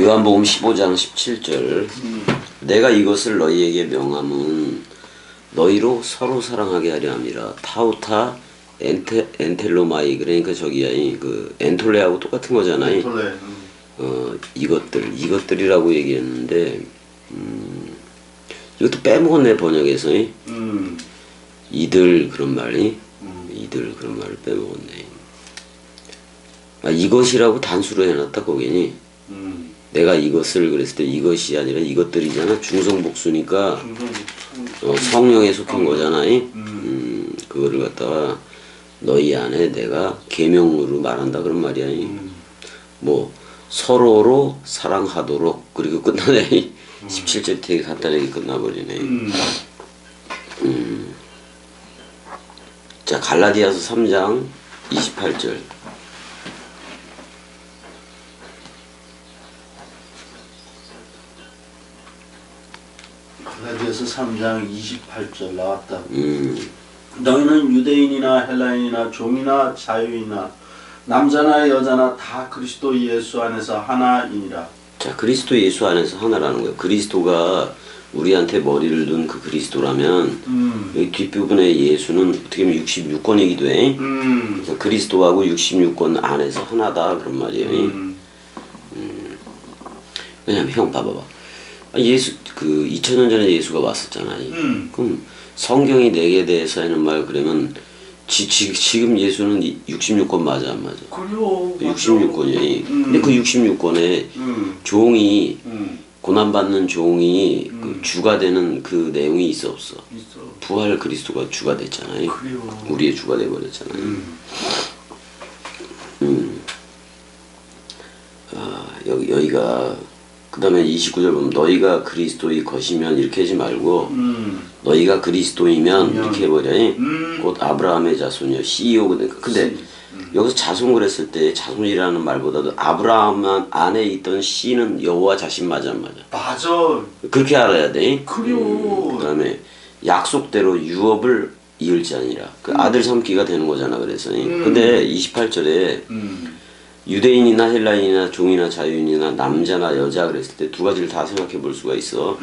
요한복음 15장 17절 내가 이것을 너희에게 명함은 너희로 서로 사랑하게 하려 함이라. 타우타 엔텔로마이, 그러니까 저기야 그 엔톨레하고 똑같은 거잖아요. 엔톨레. 이것들이라고 얘기했는데 이것도 빼먹었네 번역에서. 이들 그런 말이 이들 그런 말을 빼먹었네. 아, 이것이라고 단수로 해놨다 거기니. 내가 이것을 그랬을 때 이것이 아니라 이것들이잖아. 중성복수니까 성령에 속한 거잖아. 그거를 갖다가 너희 안에 내가 계명으로 말한다 그런 말이야. 뭐 서로로 사랑하도록. 그리고 끝나네. 17절 되게 간단하게 끝나버리네. 자, 갈라디아서 3장 28절. 갈라디아서 3장 28절 나왔다. 너희는 유대인이나 헬라인이나 종이나 자유이나 남자나 여자나 다 그리스도 예수 안에서 하나이니라. 자, 그리스도 예수 안에서 하나라는 거예요. 그리스도가 우리한테 머리를 둔 그 그리스도라면 여기 뒷부분에 예수는 어떻게 보면 66권이기도 해. 그래서 그리스도하고 66권 안에서 하나다 그런 말이에요. 왜냐면 형 봐봐봐. 예수 그 2000년 전에 예수가 왔었잖아요. 그럼 성경이 내게 대해서 하는 말 그러면 지금 예수는 66권 맞아 안 맞아? 그래요. 66권이에요. 근데 그 66권에 종이 고난받는 종이 그 주가 되는 그 내용이 있어 없어? 있어. 부활 그리스도가 주가 됐잖아요. 그래요. 우리의 주가 돼버렸잖아요. 아, 여기가 그 다음에 29절 보면 너희가 그리스도의 것이면 이렇게 하지 말고 너희가 그리스도이면 이렇게 해버려. 곧 아브라함의 자손이요 CEO. 근데 여기서 자손 그랬을 때 자손이라는 말보다도 아브라함 안에 있던 씨는 여호와 자신 맞아 안 맞아? 맞아. 그렇게 알아야 돼. 그래요. 그 다음에 약속대로 유업을 이을 자니라. 그 아들 삼기가 되는 거잖아. 그래서 근데 28절에 유대인이나 헬라인이나 종이나 자유인이나 남자나 여자 그랬을 때 두 가지를 다 생각해 볼 수가 있어.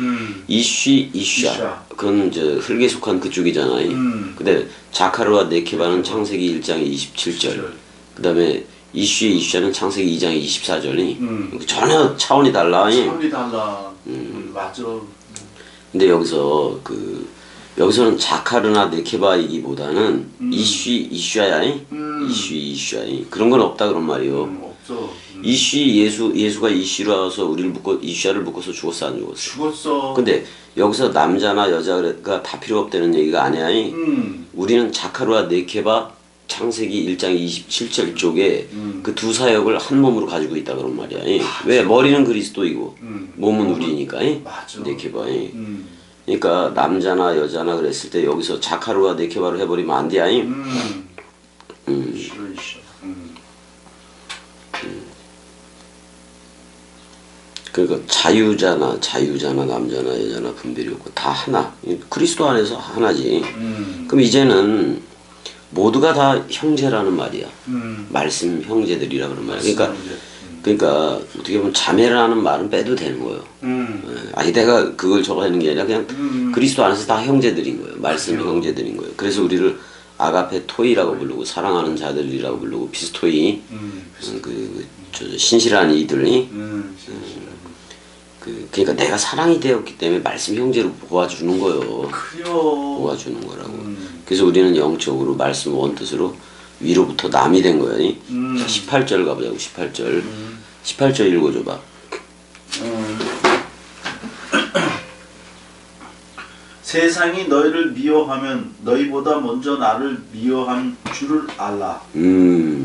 이슈아 그건 이제 흙에 속한 그쪽이잖아요. 근데 자카르와 네케바는 창세기 1장 27절. 그 다음에 이슈아는 창세기 2장 24절이 전혀 차원이 달라. 차원이 달라. 맞아. 근데 여기서는 자카르나 네케바이기보다는 이슈아야. 이슈아야. 그런 건 없다 그런 말이요. 없어. 예수가 이슈라서 우리를 이슈아를 묶어서 죽었어 안 죽었어? 죽었어. 근데 여기서 남자나 여자가 다 필요 없다는 얘기가 아니야. 우리는 자카르와 네케바 창세기 1장 27절 쪽에 그 두 사역을 한 몸으로 가지고 있다 그런 말이야. 왜? 머리는 그리스도이고 몸은 우리니까. 맞아. 네케바. 그러니까 남자나 여자나 그랬을 때 여기서 자카르와 네케바를 해버리면 안 돼. 그러니까 자유자나 남자나 여자나 분별이 없고 다 하나. 그리스도 안에서 하나지. 그럼 이제는 모두가 다 형제라는 말이야. 말씀 형제들이라 그런 말이야. 그러니까 어떻게 보면 자매라는 말은 빼도 되는 거예요. 아니 내가 그걸 저거 하는 게 아니라 그냥 그리스도 안에서 다 형제들인 거예요. 말씀 형제들인 거예요. 그래서 우리를 아가페 토이라고 부르고 사랑하는 자들이라고 부르고 피스토이 신실한 이들이 그러니까 내가 사랑이 되었기 때문에 말씀 형제로 보아주는 거예요. 보아주는 거라고. 그래서 우리는 영적으로 말씀 원뜻으로 위로부터 남이 된 거야. 자, 18절 가보자고. 18절 읽어줘봐. 세상이 너희를 미워하면 너희보다 먼저 나를 미워한 줄을 알라.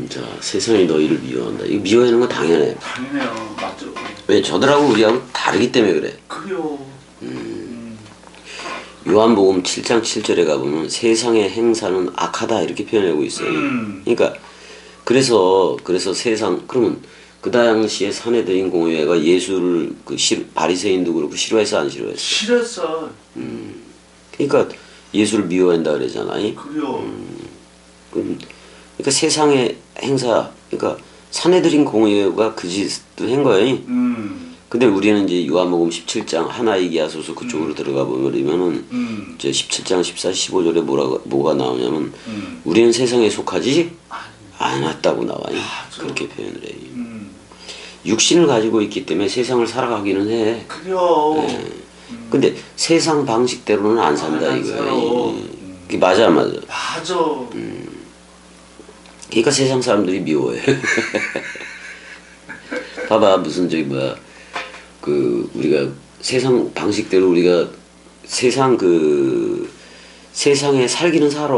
자, 세상이 너희를 미워한다. 이거 미워하는 건 당연해. 당연해요. 맞죠. 왜? 저들하고 우리하고 다르기 때문에 그래. 그래요. 요한복음 7장 7절에 가보면 세상의 행사는 악하다 이렇게 표현하고 있어요. 그러니까 그래서 세상 그러면 그 당시에 사내들인 공회가 예수를 바리새인도 그렇고 싫어해서 안 싫어했어? 싫었어. 그러니까 예수를 미워한다 그러잖아요. 그래요. 그러니까 세상의 행사, 그러니까 사내들인 공회가 그 짓을 한 거예요. 근데 우리는 이제 요한복음 17장 하나 얘기하소서 그쪽으로 들어가 보면은 이제 17장 14, 15절에 뭐가 나오냐면 우리는 세상에 속하지 않았다고 나와요. 그렇게 표현을 해요. 육신을 가지고 있기 때문에 세상을 살아가기는 해. 그래요. 근데 세상 방식대로는 안 산다 안 이거야. 살아. 그게 맞아. 맞아. 그러니까 세상 사람들이 미워해. 봐봐 무슨 저기 뭐야 그 우리가 세상 방식대로 우리가 세상에 살기는 살아.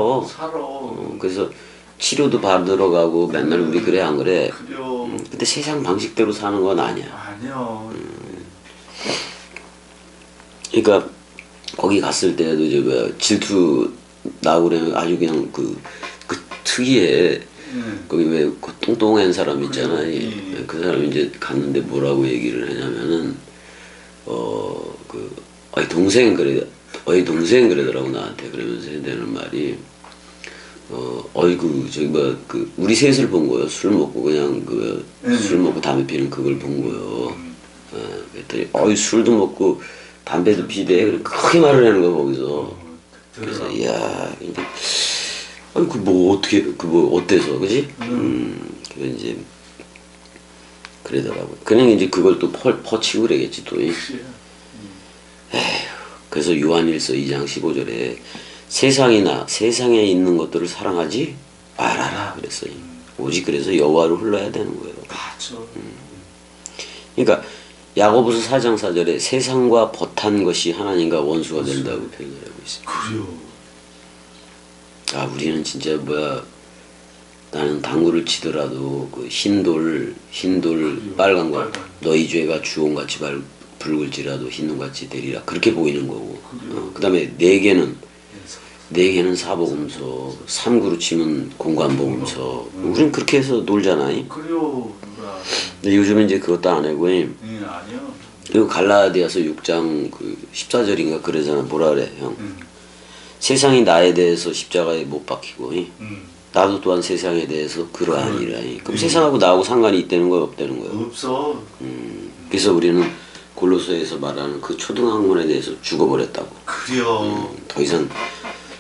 그래서 치료도 받으러 가고 맨날 우리 그래 안 그래? 그래요. 근데 세상 방식대로 사는 건 아니야. 아니요. 그러니까 거기 갔을 때도 이제 뭐야 질투 나고 그러면 아주 그냥 그 특이해. 거기 왜 그 똥똥한 사람 있잖아. 그 사람이 이제 갔는데 뭐라고 얘기를 하냐면은 어이 동생 그러더라고 나한테. 그러면서 해대는 말이 어이구 저기 뭐 그 우리 셋을 본 거요. 술 먹고 그냥 술 먹고 담배 피는 그걸 본 거요. 그랬더니 어이 술도 먹고 담배도 피대. 크게 말을 하는 거 거기서. 그래서 이야 이제 아니 그 뭐 어떻게 그 뭐 어때서 그지? 그 이제 그러더라고. 그냥 이제 그걸 또 퍼치고 그러겠지 또. 에휴, 그래서 요한일서 2장 15절에 세상에 있는 것들을 사랑하지 말아라 그랬어요. 오직 그래서 여호와를 흘러야 되는 거예요. 맞아. 그러니까 야고보서 4장 4절에 세상과 벗한 것이 하나님과 원수가 된다고 표현을 하고 있어요. 그래요. 아 우리는 진짜 뭐야 나는 당구를 치더라도 그 흰돌 빨간 거 너희 죄가 주홍같이 붉을지라도 흰눈같이 되리라 그렇게 보이는 거고 그다음에 네 개는 사복음서 3구로 치면 공관복음서 우린 그렇게 해서 놀잖아요. 그래요. 근데 요즘은 이제 그것도 안 하고 아니요. 그리고 갈라디아서 6장 그 14절인가 그러잖아. 뭐라 그래 형. 세상이 나에 대해서 십자가에 못 박히고 나도 또한 세상에 대해서 그러하니라. 그럼 세상하고 나하고 상관이 있다는 거야 없다는 거야? 없어. 그래서 우리는 골로새에서 말하는 그 초등학문에 대해서 죽어버렸다고. 그래요.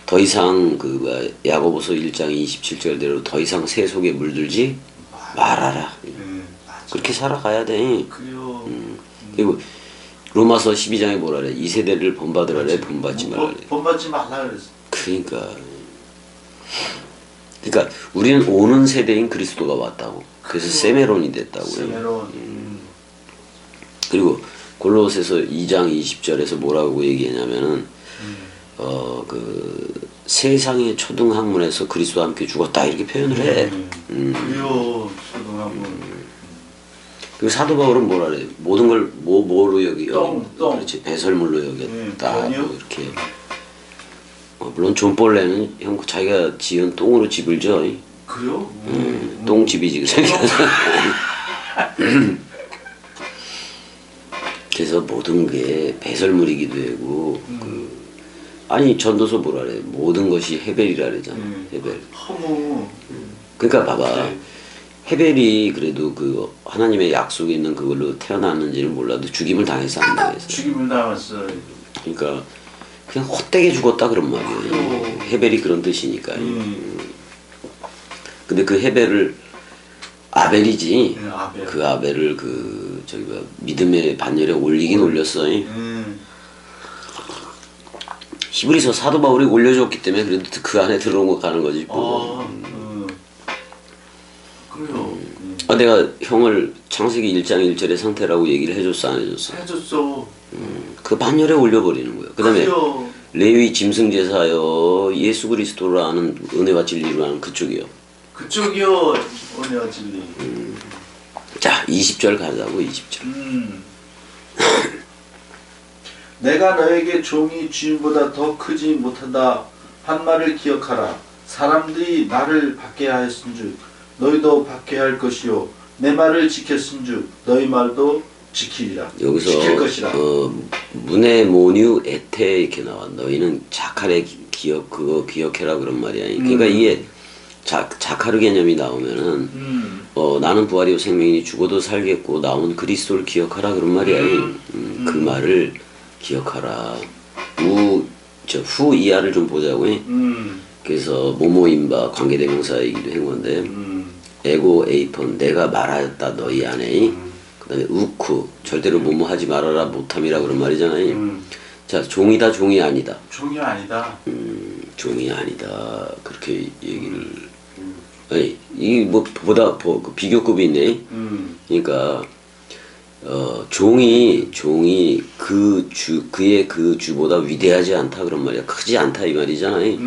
더 이상 그 야고보서 1장 27절대로 더 이상 새 속에 물들지 말아라. 그렇게 살아가야 돼. 그래요. 그리고 로마서 12장에 뭐라 그래? 이 세대를 본받으라 그래, 본받지 말라 그래. 본받지 말라 그랬어. 그러니까 우리는 오는 세대인 그리스도가 왔다고. 그래서 세메론이 됐다고. 세메론. 그리고 골로새서 2장 20절에서 뭐라고 얘기하냐면은 그 세상의 초등학문에서 그리스도와 함께 죽었다 이렇게 표현을 해. 그래요. 초등학문. 그리고 사도 바울은 뭐라 그래? 모든 걸 뭐로 똥. 그렇지 배설물로 여겼다. 똥이요? 뭐 이렇게. 물론 존벌레는 형 자기가 지은 똥으로 집을 져. 그래요? 똥집이지 생겨서. 그래서 모든 게 배설물이기도 하고 아니 전도서 뭐라 그래? 모든 것이 헤벨이라 그러잖아. 헤벨. 허무. 그러니까 봐봐. 헤벨이 그래도 그 하나님의 약속이 있는 그걸로 태어났는지는 몰라도 죽임을 당해서 안 당했어. 죽임을 당했어. 그러니까 그냥 헛되게 죽었다 그런 말이에요. 헤벨이 그런 뜻이니까. 근데 그 헤벨을 아벨이지. 아벨. 그 아벨을 저기 믿음의 반열에 올리긴 올렸어. 히브리서 사도 바울이 올려줬기 때문에 그래도 그 안에 들어가는 거지. 그래요. 내가 형을 창세기 1장 1절의 상태라고 얘기를 해줬어 안 해줬어? 해줬어. 그 반열에 올려버리는 거야. 그 다음에 그래요. 레위 짐승제사여 예수 그리스도라는 은혜와 진리라는 그쪽이요. 그쪽이요. 은혜와 진리. 자 20절 가자고 20절. 내가 너에게 종이 주인보다 더 크지 못하다 한 말을 기억하라. 사람들이 나를 박해하였은즉 너희도 박해할 것이요 내 말을 지켰은즉 너희 말도 지키리라. 여기서 지킬 것이라. 문의 모뉴 에테 이렇게 나와. 너희는 자칼의 기억 그거 기억해라 그런 말이야. 그러니까 이게 자카르 개념이 나오면은 나는 부활이요 생명이니 죽어도 살겠고 나온 그리스도를 기억하라 그런 말이야. 그 말을 기억하라. 후 이하를 좀 보자고. 그래서 모모인바 관계대명사이기도 한 건데 에고 에이폰 내가 말하였다 너희 안에. 그다음에 우쿠 절대로 뭐뭐하지 말아라 못함이라 그런 말이잖아요. 자 종이다 종이 아니다. 종이 아니다. 종이 아니다 그렇게 얘기를. 아니 이 뭐 보다 그 비교급이 있네. 그러니까 종이 그의 그 주보다 위대하지 않다 그런 말이야. 크지 않다 이 말이잖아요.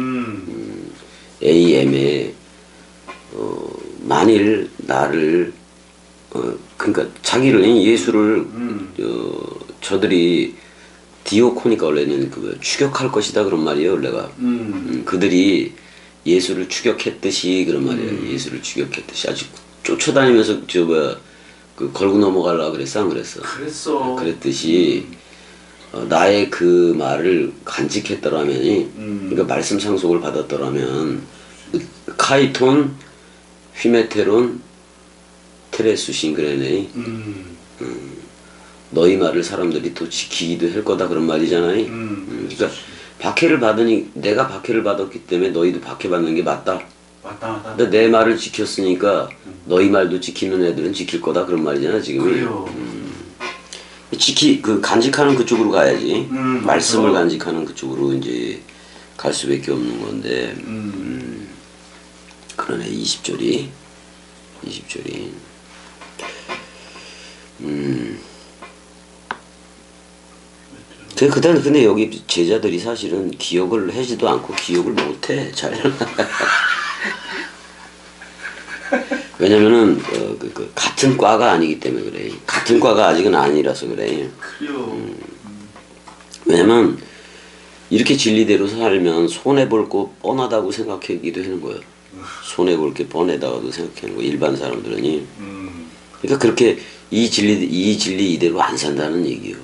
AM에 만일 나를 그러니까 자기를 예수를 저들이 디오코니까 원래는 그 추격할 것이다 그런 말이에요 원래가. 그들이 예수를 추격했듯이 그런 말이에요. 예수를 추격했듯이 아주 쫓아다니면서 그 걸고 넘어가려고 그랬어 안 그랬어? 그랬어. 그랬듯이 나의 그 말을 간직했더라면 그러니까 말씀 상속을 받았더라면 카이톤 휘메테론 테레수신 그래네. 너희 말을 사람들이 또 지키기도 할 거다 그런 말이잖아요. 그러니까 박해를 받으니 내가 박해를 받았기 때문에 너희도 박해받는 게 맞다. 맞다. 근데 내 말을 지켰으니까 너희 말도 지키는 애들은 지킬 거다 그런 말이잖아 지금. 그래요. 그 간직하는 그쪽으로 가야지. 말씀을 맞아. 간직하는 그쪽으로 이제 갈 수밖에 없는 건데. 그러네 20절이. 근데 여기 제자들이 사실은 기억을 하지도 않고 기억을 못해 잘. 왜냐면은 같은 과가 아니기 때문에 그래. 같은 과가 아직은 아니라서 그래. 그래요. 왜냐면 이렇게 진리대로 살면 손해 볼 거 뻔하다고 생각하기도 하는 거야. 손해 볼 게 뻔하다고도 생각하는 거야. 일반 사람들은. 그러니까 그렇게 이 진리 이대로 안 산다는 얘기요.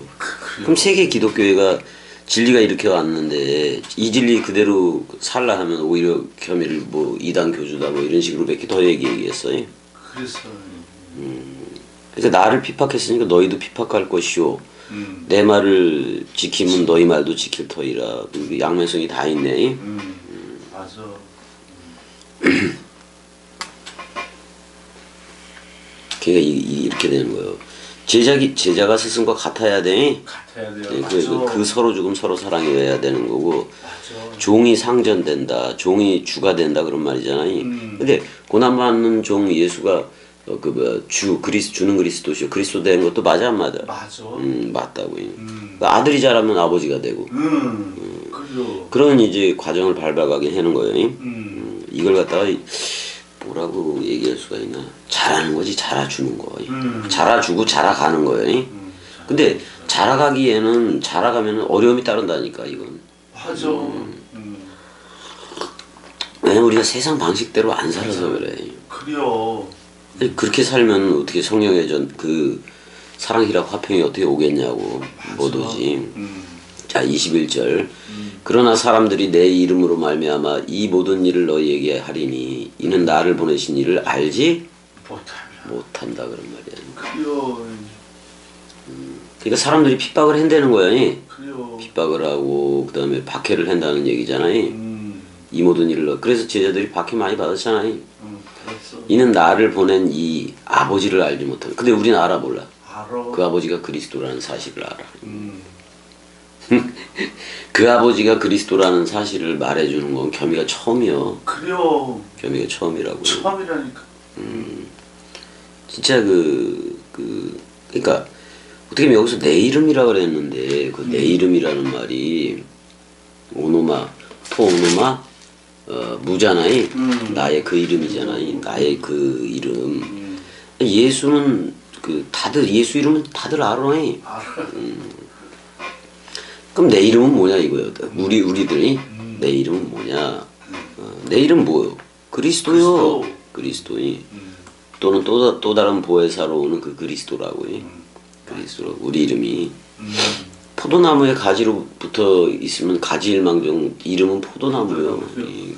그럼 세계 기독교회가 진리가 이렇게 왔는데 이 진리 그대로 살라 하면 오히려 혐의를 뭐 이단 교주다 뭐 이런 식으로 몇 개 더 얘기했어요. 그랬어요. 그러니까 나를 피박했으니까 너희도 피박할 것이오. 내 말을 지키면 너희 말도 지킬 터이라. 양면성이 다 있네. 맞아. 그러니까 이렇게 되는 거예요. 제자가 스승과 같아야 돼. 같아야 돼요. 네, 맞아. 그 서로 죽음 서로 사랑해야 되는 거고. 맞아. 종이 상전된다. 종이 주가 된다 그런 말이잖아요. 근데 고난받는 종 예수가 주는 그리스도시요. 그리스도 된 것도 맞아 안 맞아? 맞아. 맞다고요. 그러니까 아들이 자라면 아버지가 되고. 그래요. 그런 이제 과정을 밟아가게 하는 거예요. 이걸 갖다가 뭐라고 얘기할 수가 있나? 잘하는 거지, 자라주는 거. 자라주고 자라가는 거예요. 근데 자라가면 어려움이 따른다니까 이건. 맞아. 왜냐면 우리가 세상 방식대로 안 살아서 그래. 그래요. 그렇게 살면 어떻게 성령의 그 사랑이라고 화평이 어떻게 오겠냐고. 못 오지. 자 21절 그러나 사람들이 내 이름으로 말미암아 이 모든 일을 너희에게 하리니 이는 나를 보내신 이를 알지 못한다 그런 말이야. 그래요. 그러니까 사람들이 핍박을 한다는 거야. 그래요. 핍박을 하고 그 다음에 박해를 한다는 얘기잖아요. 이 모든 일을 그래서 제자들이 박해 많이 받았잖아요. 그랬어. 이는 나를 보낸 이 아버지를 알지 못한다. 근데 우리는 알아 몰라. 알아. 그 아버지가 그리스도라는 사실을 알아. 그 아버지가 그리스도라는 사실을 말해주는 건 겸이가 처음이요. 그래요. 겸이가 처음이라고. 처음이라니까. 진짜 그러니까 어떻게 보면 여기서 내 이름이라 그랬는데 그 내 이름이라는 말이 오노마 토오노마 무잖아요. 나의 그 이름이잖아요. 나의 그 이름. 예수는 예수 이름은 다들 알아. 그럼 내 이름은 뭐냐 이거요. 우리들이 내 이름은 뭐냐? 내 이름 뭐요? 그리스도요. 그리스도이. 또는 또 다른 보혜사로 오는 그 그리스도라고요. 그리스도 우리 이름이 포도나무에 가지로 붙어 있으면 가지일망정 이름은 포도나무요.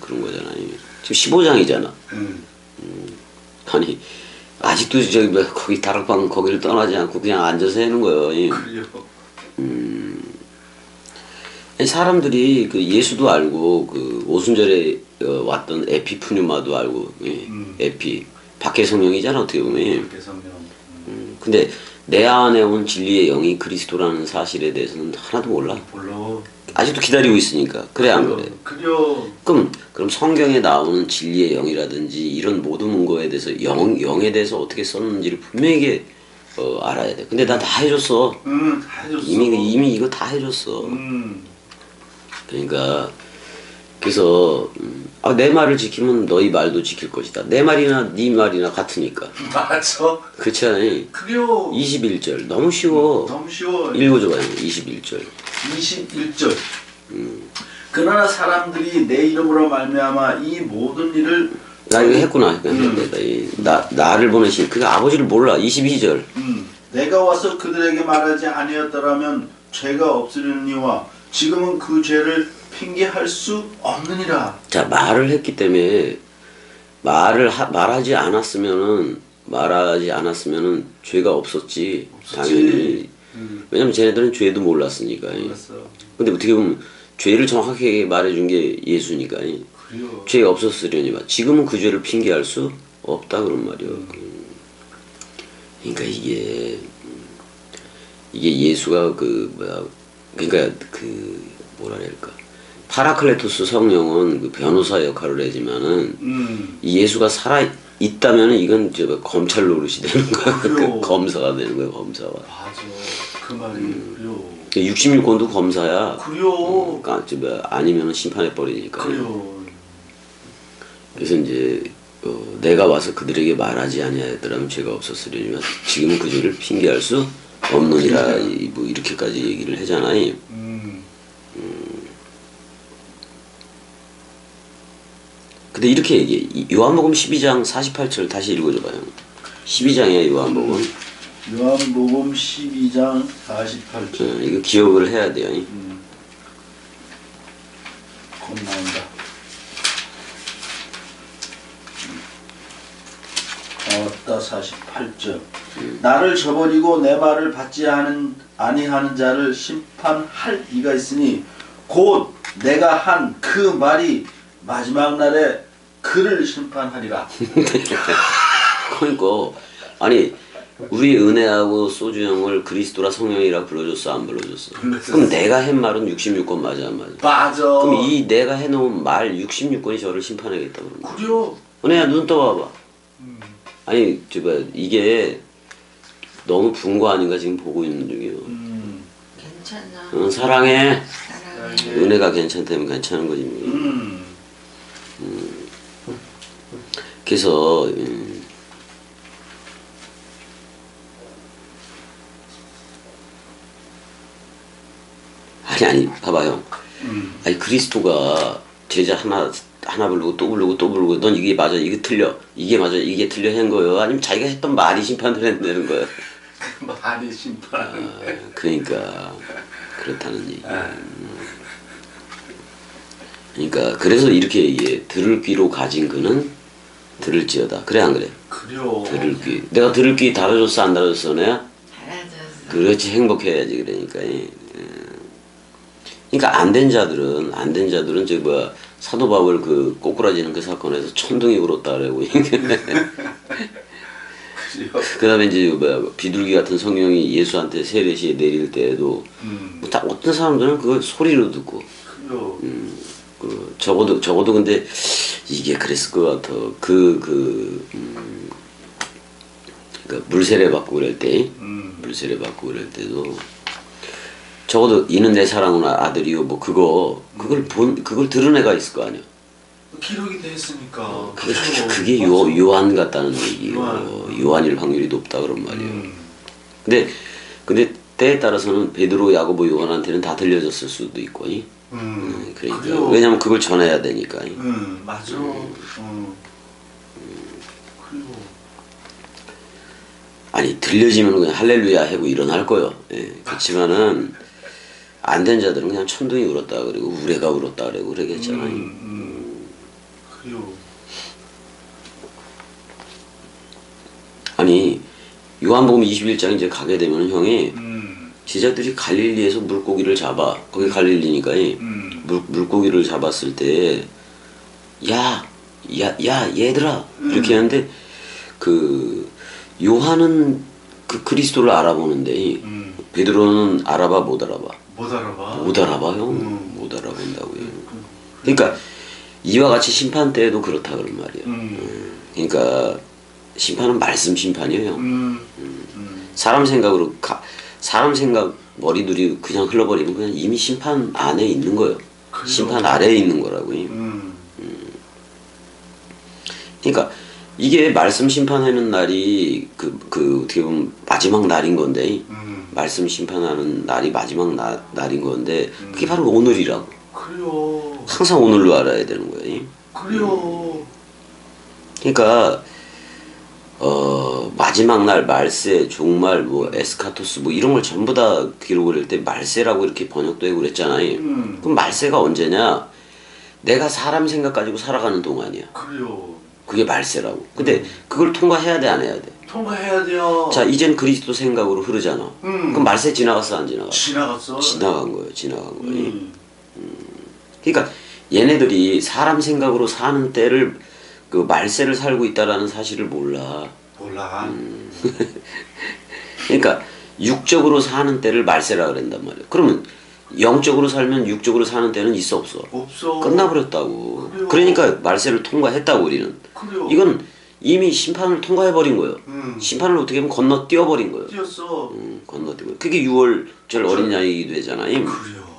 그런 거잖아요. 지금 15장이잖아. 응. 아니 아직도 저기 뭐 거기 다락방 거기를 떠나지 않고 그냥 앉아서 하는 거예요. 그래요. 사람들이 그 예수도 알고 그 오순절에 왔던 에피푸뉴마도 알고 에피 밖의 성령이잖아 어떻게 보면. 밖의 성령. 근데 내 안에 온 진리의 영이 그리스도라는 사실에 대해서는 하나도 몰라. 물론. 아직도 기다리고 있으니까. 그래 안 그래? 그래요. 그럼 성경에 나오는 진리의 영이라든지 이런 모든 문거에 대해서 영에 대해서 어떻게 썼는지를 분명히 알아야 돼. 근데 나 다 해줬어. 다 해줬어. 이미 이거 다 해줬어. 그러니까 그래서 내 말을 지키면 너희 말도 지킬 것이다. 내 말이나 네 말이나 같으니까. 맞아. 그렇지 않니? 그래요. 21절 너무 쉬워. 너무 쉬워. 읽어줘봐요. 21절. 21절. 그러나 사람들이 내 이름으로 말미암아 이 모든 일을 나 이거 했구나. 나를 보내신 그 아버지를 몰라. 22절. 내가 와서 그들에게 말하지 아니었더라면 죄가 없으려니와 지금은 그 죄를 핑계할 수 없느니라. 자, 말을 했기 때문에 말하지 않았으면은 죄가 없었지. 당연히. 왜냐면 쟤네들은 죄도 몰랐으니까. 몰랐어. 근데 어떻게 보면 죄를 정확하게 말해준 게 예수니까. 그래요. 죄가 없었으려니와 지금은 그 죄를 핑계할 수 없다 그런 말이요. 그러니까 이게 예수가 그러니까 뭐라 그럴까. 파라클레토스 성령은 그 변호사 역할을 하지만은 이 예수가 살아 있다면은 이건 검찰 노릇이 되는 거야. 그 검사가 되는 거야, 검사가. 맞아. 그 말이 그래요. 66권도 검사야. 그래요. 아니면은 심판해 버리니까. 그래요. 그래서 이제 내가 와서 그들에게 말하지 아니하였더라면 죄가 없었으려니와 지금은 그 죄를 핑계할 수 없느니라. 뭐 이렇게까지 얘기를 하잖아요. 근데 이렇게 얘기해. 요한복음 12장 48절 다시 읽어줘봐요. 12장이야 요한복음. 요한복음 12장 48절. 이거 기억을 해야 돼요. 곧 나온다. 왔다 48절. 나를 저버리고 내 말을 받지 아니하는 자를 심판할 이가 있으니 곧 내가 한 그 말이 마지막 날에 그를 심판하리라. 그러니까 아니 우리 은혜하고 소주 형을 그리스도라 성령이라 불러줬어 안 불러줬어? 그럼 내가 한 말은 66권 맞아 안 맞아? 맞아. 그럼 이 내가 해놓은 말 66권이 저를 심판하겠다 그런 거야. 그래요. 은혜야 눈 떠봐봐. 아니 이게 너무 분거 아닌가 지금 보고 있는 중이에요. 괜찮아. 사랑해. 사랑해. 은혜가 괜찮다면 괜찮은 거지. 그래서 아니 봐봐요. 아니 그리스도가 제자 하나 부르고 또 부르고 또 부르고 넌 이게 맞아 이게 틀려 이게 맞아 이게 틀려 한 거예요? 아니면 자기가 했던 말이 심판을 해내는 거예요? 말이 심판. 그러니까 그렇다는 얘기. 그러니까 그래서 이렇게 얘기해. 들을 귀로 가진 그는 들을지어다. 그래 안 그래? 그래요. 들을 귀. 내가 들을 귀 달아줬어 안 달아줬어 내가? 달아줬어. 그렇지 행복해야지 그러니까. 그러니까 안 된 자들은 저기 사도 바울 그 꼬꾸라지는 그 사건에서 천둥이 울었다 그러고. 그다음에 이제 비둘기 같은 성령이 예수한테 세례시에 내릴 때에도 다 어떤 사람들은 그걸 소리로 듣고. 적어도 근데 이게 그랬을 것 같아. 물세례 받고 그럴 때, 물세례 받고 그럴 때도 적어도 이는 내 사랑하는 아들이요 뭐 그걸 들은 애가 있을 거 아니야. 기록이 돼 있으니까. 그게 요한 같다는 얘기요. 요한일 확률이 높다 그런 말이에요. 근데 때에 따라서는 베드로, 야고보, 요한한테는 다 들려졌을 수도 있고. 그러니까 그래요. 왜냐면 그걸 전해야 되니까. 맞아. 그리고 아니 들려지면 그냥 할렐루야 하고 일어날 거요. 그렇지만은 안 된 자들은 그냥 천둥이 울었다 그리고 우레가 울었다 그러고 그러겠잖아요. 그래요. 요한복음 21장 이제 가게 되면 형이 제자들이 갈릴리에서 물고기를 잡아. 거기 갈릴리니까 물고기를 잡았을 때 야 얘들아 이렇게 하는데 그 요한은 그 그리스도를 알아보는데 베드로는 알아봐 못 알아봐? 못 알아봐. 못 알아봐 형. 못 알아본다고요. 그러니까 이와 같이 심판 때에도 그렇다 그런 말이야. 그러니까 심판은 말씀 심판이에요. 사람 생각으로 사람 생각 머리들이 그냥 흘러버리면 그냥 이미 심판 안에 있는 거예요. 그래요. 심판 아래에 있는 거라고요. 그러니까 이게 말씀 심판하는 날이 그 어떻게 보면 마지막 날인 건데 말씀 심판하는 날이 마지막 날인 건데 그게 바로 오늘이라고. 그래요. 항상 오늘로 알아야 되는 거예요. 그래요. 그러니까 마지막 날 말세 종말 뭐 에스카토스 뭐 이런 걸 전부 다 기록을 할 때 말세라고 이렇게 번역되고 그랬잖아요. 그럼 말세가 언제냐? 내가 사람 생각 가지고 살아가는 동안이야. 그래요. 그게 말세라고. 근데 그걸 통과해야 돼 안 해야 돼? 통과해야 돼요. 자 이젠 그리스도 생각으로 흐르잖아. 그럼 말세 지나갔어 안 지나갔어? 지나갔어. 지나간 거예요. 지나간 거예요. 그러니까 얘네들이 사람 생각으로 사는 때를 그 말세를 살고 있다라는 사실을 몰라. 몰라. 그러니까 육적으로 사는 때를 말세라 그런단 말이야. 그러면 영적으로 살면 육적으로 사는 때는 있어 없어? 없어. 끝나버렸다고. 그래요. 그러니까 말세를 통과했다고 우리는. 그래요. 이건 이미 심판을 통과해버린 거예요. 심판을 어떻게 하면 건너뛰어버린 거예요. 뛰었어. 건너뛰고. 그게 6월절 어린 양이기도 되잖아요. 그래요.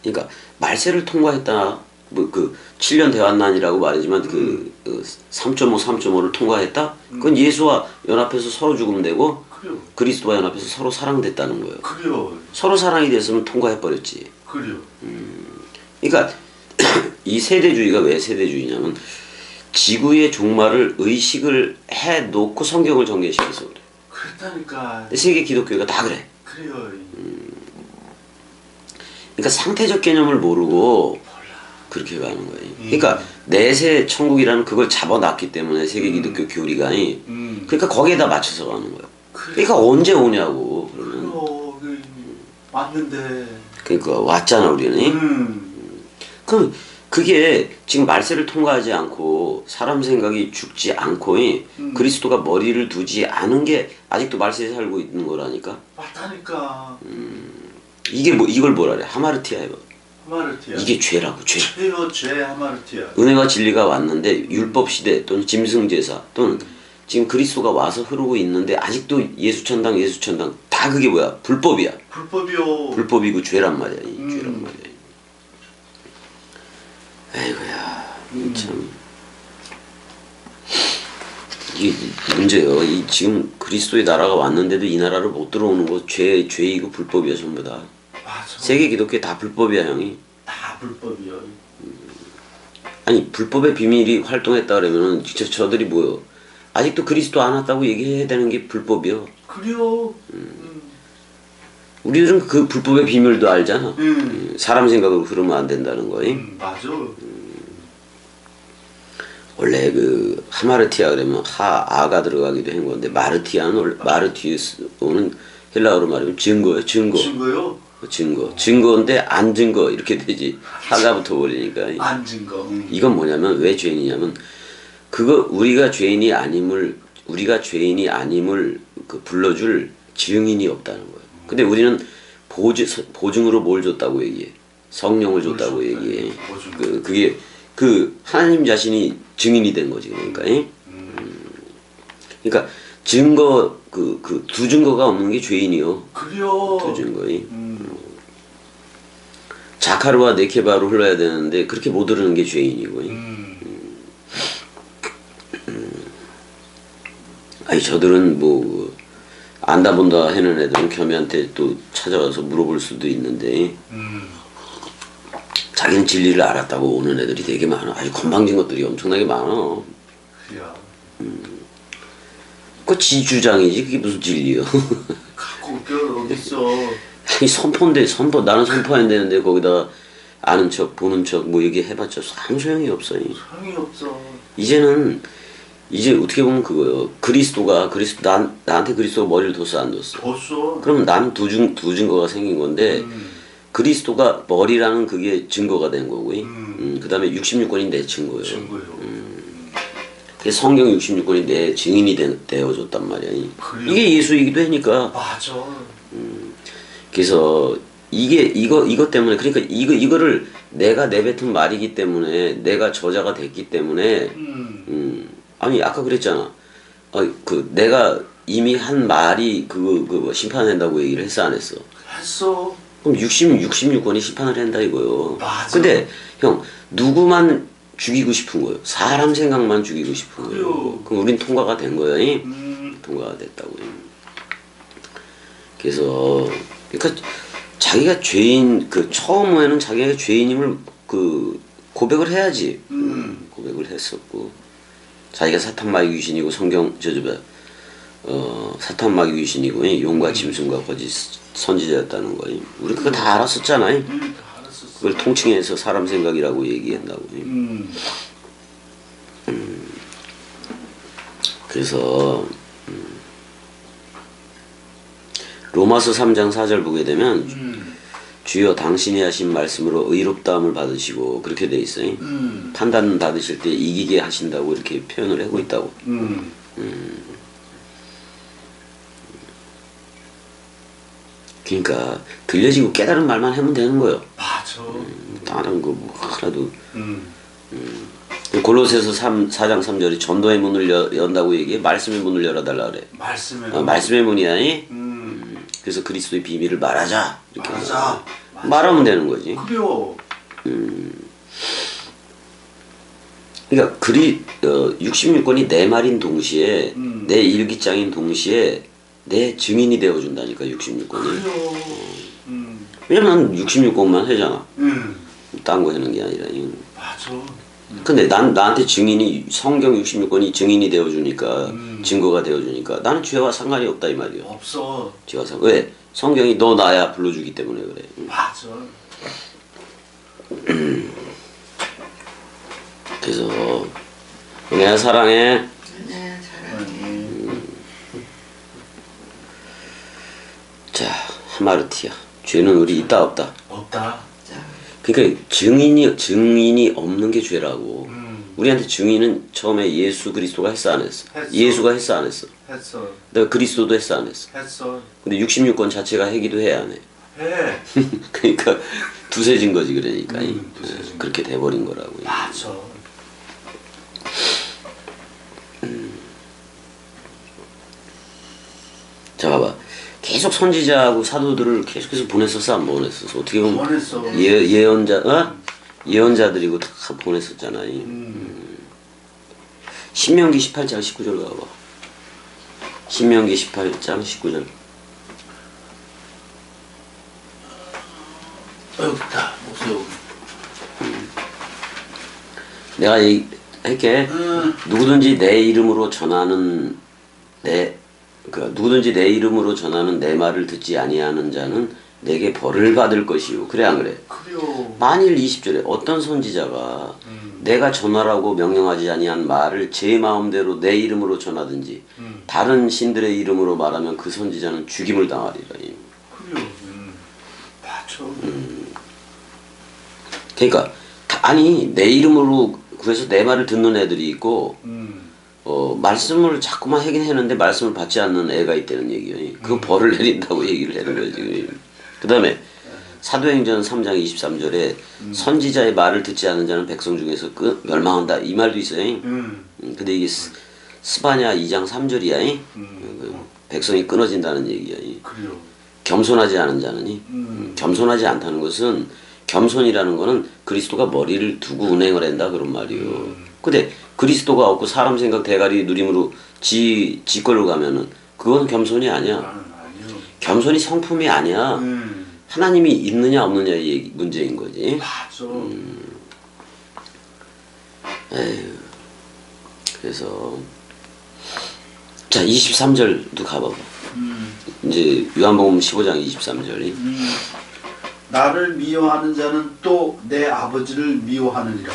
그러니까 말세를 통과했다. 뭐 그 7년 대환난이라고 말하지만 그 3.5, 3.5를 통과했다. 그건 예수와 연합해서 서로 죽으면 되고 그래요. 그리스도와 연합해서 서로 사랑됐다는 거예요. 그래요. 서로 사랑이 됐으면 통과해버렸지. 그래요. 그러니까 이 세대주의가 왜 세대주의냐면 지구의 종말을 의식을 해놓고 성경을 전개시켜서 그래. 그랬다니까. 세계 기독교가 다 그래. 그래요. 그러니까 상태적 개념을 모르고 그렇게 가는 거예요. 그러니까 내세 천국이라는 그걸 잡아놨기 때문에 세계 기독교 교리관이 그러니까 거기에다 맞춰서 가는 거예요. 그러니까 언제 오냐고. 그러면. 그래요. 왔는데. 그러니까 왔잖아 우리는. 그럼 그게 지금 말세를 통과하지 않고 사람 생각이 죽지 않고 그리스도가 머리를 두지 않은 게 아직도 말세에 살고 있는 거라니까. 맞다니까. 이게 뭐 이걸 뭐라 그래? 하마르티아 해봐. 하마르티아. 이게 죄라고 죄. 죄요 죄 하마르티아. 은혜와 진리가 왔는데 율법 시대 또는 짐승제사 또는 지금 그리스도가 와서 흐르고 있는데 아직도 예수천당 다 그게 뭐야? 불법이야. 불법이요. 불법이고 죄란 말이야. 이 죄란 말이야. 아이고야 참 이게 문제예요. 이 지금 그리스도의 나라가 왔는데도 이 나라를 못 들어오는 거 죄이고 불법이야 전부 다. 맞아. 세계 기독교 다 불법이야 형이. 다 불법이요. 아니 불법의 비밀이 활동했다 그러면은 저들이 뭐요? 아직도 그리스도 안 왔다고 얘기해야 되는 게 불법이요. 그래요. 우리들은 그 불법의 비밀도 알잖아. 사람 생각으로 그러면 안 된다는 거예요. 맞아. 원래 그 하마르티아 그러면 아가 들어가기도 한 건데 마르티아는 마르티우스는 헬라어로 말하면 증거예요. 증거요? 증거인데 안 증거 이렇게 되지. 하가 붙어버리니까. 안 증거. 이건 뭐냐면 왜 죄인이냐면 그거 우리가 죄인이 아님을 그 불러줄 증인이 없다는 거예요. 근데 우리는 보증으로 뭘 줬다고 얘기해? 성령을 줬다고 얘기해. 그게 그 하나님 자신이 증인이 된 거지 그러니까. 그러니까 증거 그 두 증거가 없는 게 죄인이요. 그래요. 두 증거이. 자카르와 네케바로 흘러야 되는데 그렇게 못 흐르는 게 죄인이고. 아니 저들은 뭐 안다 본다 하는 애들은 겸이한테 또 찾아와서 물어볼 수도 있는데 자기는 진리를 알았다고 오는 애들이 되게 많아. 아주 건방진 것들이 엄청나게 많아. 그래요. 그 지주장이지 그게 무슨 진리요. 갖고 올 게 어딨어. 아니 선포인데 나는 선포 안 되는데 거기다가 아는 척 보는 척 뭐 얘기해봤자 아무 소용이 없어. 소용이 없어. 이제는 이제 어떻게 보면 그거요. 나한테 그리스도가 머리를 뒀어 안 뒀어? 뒀어. 그럼 난 두 증거가 생긴 건데 그리스도가 머리라는 그게 증거가 된 거고, 그 다음에 66권이 내 증거예요. 증거요. 그래서 성경 66권이 내 증인이 되어줬단 말이야. 그래요? 이게 예수이기도 하니까. 맞아. 그래서 이것 때문에, 그러니까 이거를 내가 내뱉은 말이기 때문에, 내가 저자가 됐기 때문에, 아니 아까 그랬잖아. 내가 이미 한 말이 그거 심판한다고 얘기를 했어 안 했어? 했어. 그럼 66권이 심판을 한다 이거요. 맞아. 근데 형 누구만 죽이고 싶은 거예요. 사람 생각만 죽이고 싶은 거예요. 그래요. 그럼 우린 통과가 된 거예요. 통과가 됐다고. 그래서 그러니까 자기가 죄인 처음에는 자기가 죄인임을 고백을 해야지. 고백을 했었고 자기가 사탄마귀 귀신이고 사탄마귀 귀신이고 용과 짐승과 거짓 선지자였다는 거예요. 우리 그거 다 알았었잖아요. 다 알았었어. 그걸 통칭해서 사람 생각이라고 얘기한다고. 그래서 로마서 3장 4절 보게 되면 주여 당신이 하신 말씀으로 의롭다함을 받으시고 그렇게 돼 있어요. 판단 받으실 때 이기게 하신다고 이렇게 표현을 하고 있다고. 그러니까 들려지고 깨달은 말만 하면 되는 거예요. 맞아. 다른 거 뭐 하나도. 골로새서 4장 3절이 전도의 문을 연다고 얘기해. 말씀의 문을 열어달라 그래. 말씀의 문이야. 그래서 그리스도의 비밀을 말하자. 이렇게 말하자. 말하면 되는 거지. 그래요. 그러니까 66권이 내 말인 동시에 내 일기장인 동시에 내 증인이 되어준다니까 66권이. 그래요. 왜냐면 66권만 하잖아. 딴 거 하는 게 아니라. 맞아. 근데 나한테 증인이 성경 66권이 증인이 되어주니까 증거가 되어주니까 나는 죄와 상관이 없다 이 말이야. 없어. 죄와 왜? 성경이 너 나야 불러주기 때문에 그래. 맞아. 그래서 내가 사랑해. 네, 사랑해. 자 하마르티야. 죄는 우리 있다 없다. 없다. 자, 그러니까 증인이 없는 게 죄라고. 우리한테 증인은 처음에 예수 그리스도가 했어 안 했어? 했어. 예수가 했어 안 했어? 했어. 내가 그리스도도 했어 안 했어? 했어. 근데 66권 자체가 해기도 해야 안 해. 해. 그러니까 두세진 거지 그러니까. 두세진 그렇게 돼버린 거라고. 맞아. 자 봐봐. 계속 선지자하고 사도들을 계속해서 보냈었어 안 보냈었어? 어떻게 보면 보냈어. 예언자들이고 다 보냈었잖아. 신명기 18장 19절 가봐. 신명기 18장 19절. 여기 있다. 없어요. 내가 할게. 누구든지 내 이름으로 전하는 누구든지 내 이름으로 전하는 내 말을 듣지 아니하는 자는 내게 벌을 받을 것이요. 그래 안 그래? 그래요. 만일 20절에 어떤 선지자가 내가 전하라고 명령하지 아니한 말을 제 마음대로 내 이름으로 전하든지 다른 신들의 이름으로 말하면 그 선지자는 죽임을 당하리라. 그래요. 맞아. 그러니까 내 이름으로 그래서 내 말을 듣는 애들이 있고 말씀을 자꾸만 하긴 했는데 말씀을 받지 않는 애가 있다는 얘기예요. 그 벌을 내린다고 얘기를 하는 거지. 그 다음에 사도행전 3장 23절에 선지자의 말을 듣지 않는 자는 백성 중에서 멸망한다 이 말도 있어요. 근데 이게 스바냐 2장 3절이야. 백성이 끊어진다는 얘기야. 그래요. 겸손하지 않은 자는 겸손하지 않다는 것은 겸손이라는 거는 그리스도가 머리를 두고 운행을 한다 그런 말이요. 근데 그리스도가 없고 사람 생각 대가리 누림으로 지 걸로 가면은 그건 겸손이 아니야. 아니요. 겸손이 성품이 아니야. 하나님이 있느냐 없느냐의 문제인 거지. 맞아. 에휴. 그래서 자 23절도 가봐봐. 이제 요한복음 15장 23절이 나를 미워하는 자는 또 내 아버지를 미워하느니라.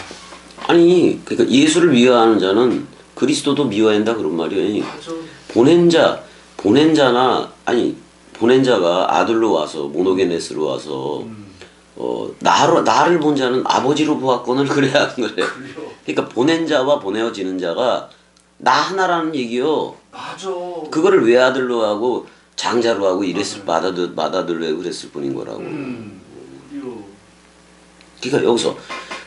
아니 그러니까 예수를 미워하는 자는 그리스도도 미워한다 그런 말이에요. 맞아. 보낸자나 아니 보낸자가 아들로 와서 모노게네스로 와서 나를 본 자는 아버지로 보았거늘 그래야 하는 거래. 그래요. 그러니까 보낸 자와 보내어지는 자가 나 하나라는 얘기요. 맞아. 그거를 외아들로 하고 장자로 하고 이랬을 맏아들로 그랬을 뿐인 거라고. 그래요. 그러니까 여기서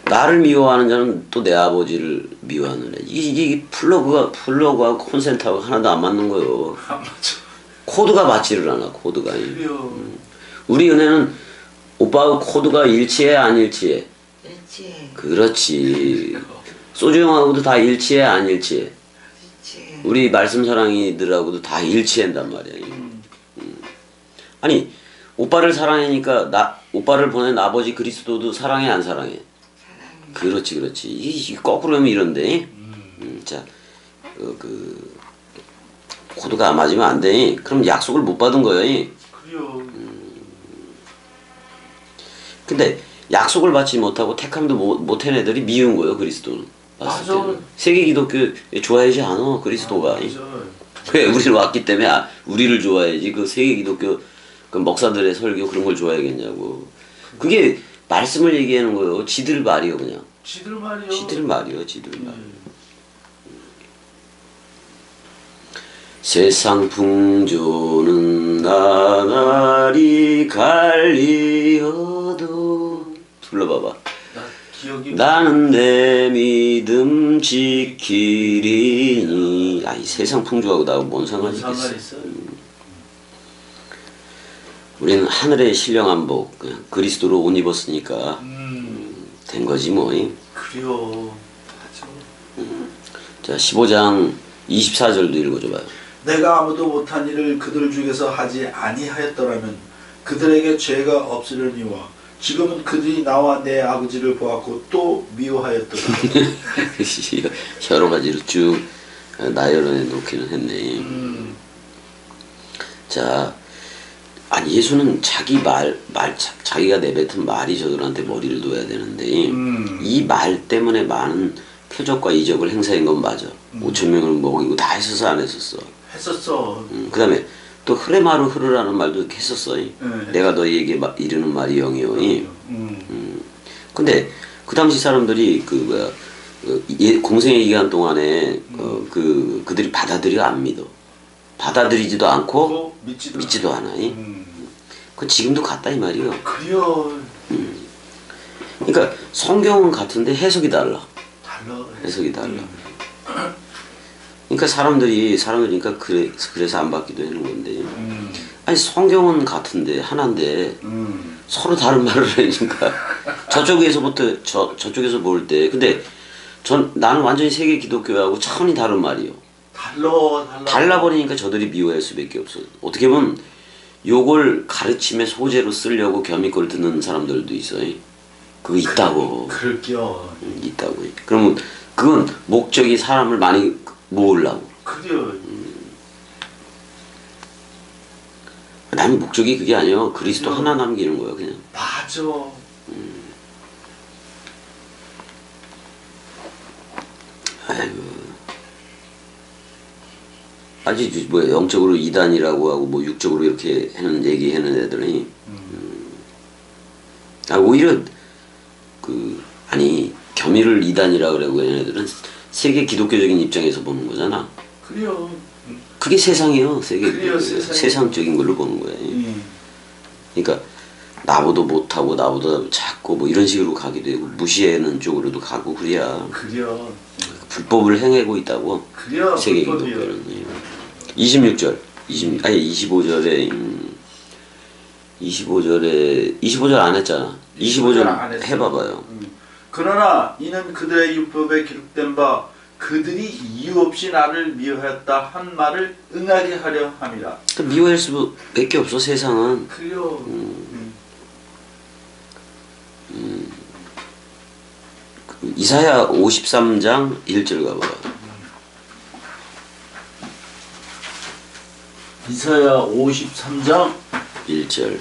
나를 미워하는 자는 또 내 아버지를 미워하는 애. 이게 플러그하고 콘센트하고 하나도 안 맞는 거요. 안 맞아. 코드가 맞지를 않아. 코드가. 그래요. 우리 은혜는 오빠하고 코드가 일치해 안 일치해? 일치. 그렇지. 소주 형하고도 다 일치해 안 일치해? 일치. 우리 말씀 사랑이들하고도 다 일치한단 말이야. 아니 오빠를 사랑하니까 오빠를 보낸 아버지 그리스도도 사랑해 안 사랑해? 사랑. 그렇지. 이 거꾸로 하면 이런데. 자, 코드가 안 맞으면 안 돼. 그럼 약속을 못 받은 거야. 그래요. 근데 약속을 받지 못하고 택함도 못한 애들이 미운 거예요. 그리스도는. 봤을 맞아. 때는. 세계 기독교 좋아하지 않아. 그리스도가. 맞아. 왜 우리는 왔기 때문에 우리를 좋아해야지. 그 세계 기독교 그 목사들의 설교 그런 걸 좋아하겠냐고. 그게 말씀을 얘기하는 거예요. 지들 말이요 그냥. 지들 말이요. 지들 말이요. 지들 말. 세상 풍조는 나날이 갈리어도 불러봐봐. 기억이. 나는 내 믿음 지키리니. 아이 세상 풍조하고 나하고 뭔 상관이 있겠어. 있어? 우리는 하늘의 신령한 복 그냥 그리스도로 옷 입었으니까 된 거지 뭐. 그래요. 맞아. 자 15장 24절도 읽어줘봐요. 내가 아무도 못한 일을 그들 중에서 하지 아니하였더라면 그들에게 죄가 없으려니와 지금은 그들이 나와 내 아버지를 보았고 또 미워하였더라. 여러 가지로 쭉 나열해 놓기는 했네. 자, 아니 예수는 자기가 내뱉은 말이 저들한테 머리를 놓아야 되는데 이 말 때문에 많은 표적과 이적을 행사한 건 맞아. 5천 명을 먹이고 다 했었어 안 했었어? 했었어. 그 다음에 또 흐레마루 흐르라는 말도 했었어. 내가 너희에게 이르는 말이 영이요. 근데 그 당시 사람들이 공생의 기간 동안에 그들이 받아들여 안 믿어. 받아들이지도 않고 믿지도 않아. 그 지금도 같다 이 말이요. 그래요. 그러니까 성경은 같은데 해석이 달라. 해석이 달라. 그러니까 사람들이니까 그래서 안 받기도 하는 건데. 아니 성경은 같은데 하나인데 서로 다른 말을 하니까 저쪽에서부터 저쪽에서 볼 때 근데 나는 완전히 세계 기독교하고 차원이 다른 말이요. 달라버리니까 저들이 미워할 수밖에 없어. 어떻게 보면 요걸 가르침의 소재로 쓰려고 겸이걸 듣는 사람들도 있어요. 그거 있다고. 그럴게요. 있다고. 그러면 그건 목적이 사람을 많이 모으려고. 그래요. 나는 목적이 그게 아니야. 그리스도 하나 남기는 거야 그냥. 맞아. 아이고. 아직 뭐 영적으로 이단이라고 하고 뭐 육적으로 이렇게 얘기하는 애들이 오히려 아니 겸이를 이단이라고 그러고 하는 애들은 세계 기독교적인 입장에서 보는 거잖아. 그래요. 그게 세상이요. 그래요, 세상적인 걸로 보는 거야. 그러니까 나보다 못하고 나보다 작고 뭐 이런 식으로 가기도 하고 무시하는 쪽으로도 가고 그래야. 그래요. 불법을 행하고 있다고. 그래요. 세계 기독교는. 26절. 25절에 25절 안 했잖아. 25절 안 했어. 해봐봐요. 그러나 이는 그들의 율법에 기록된 바 그들이 이유 없이 나를 미워하였다 한 말을 응하게 하려 함이라. 미워할 수밖에 없어 세상은. 그래요. 이사야 53장 1절 가봐요. 이사야 53장 1절.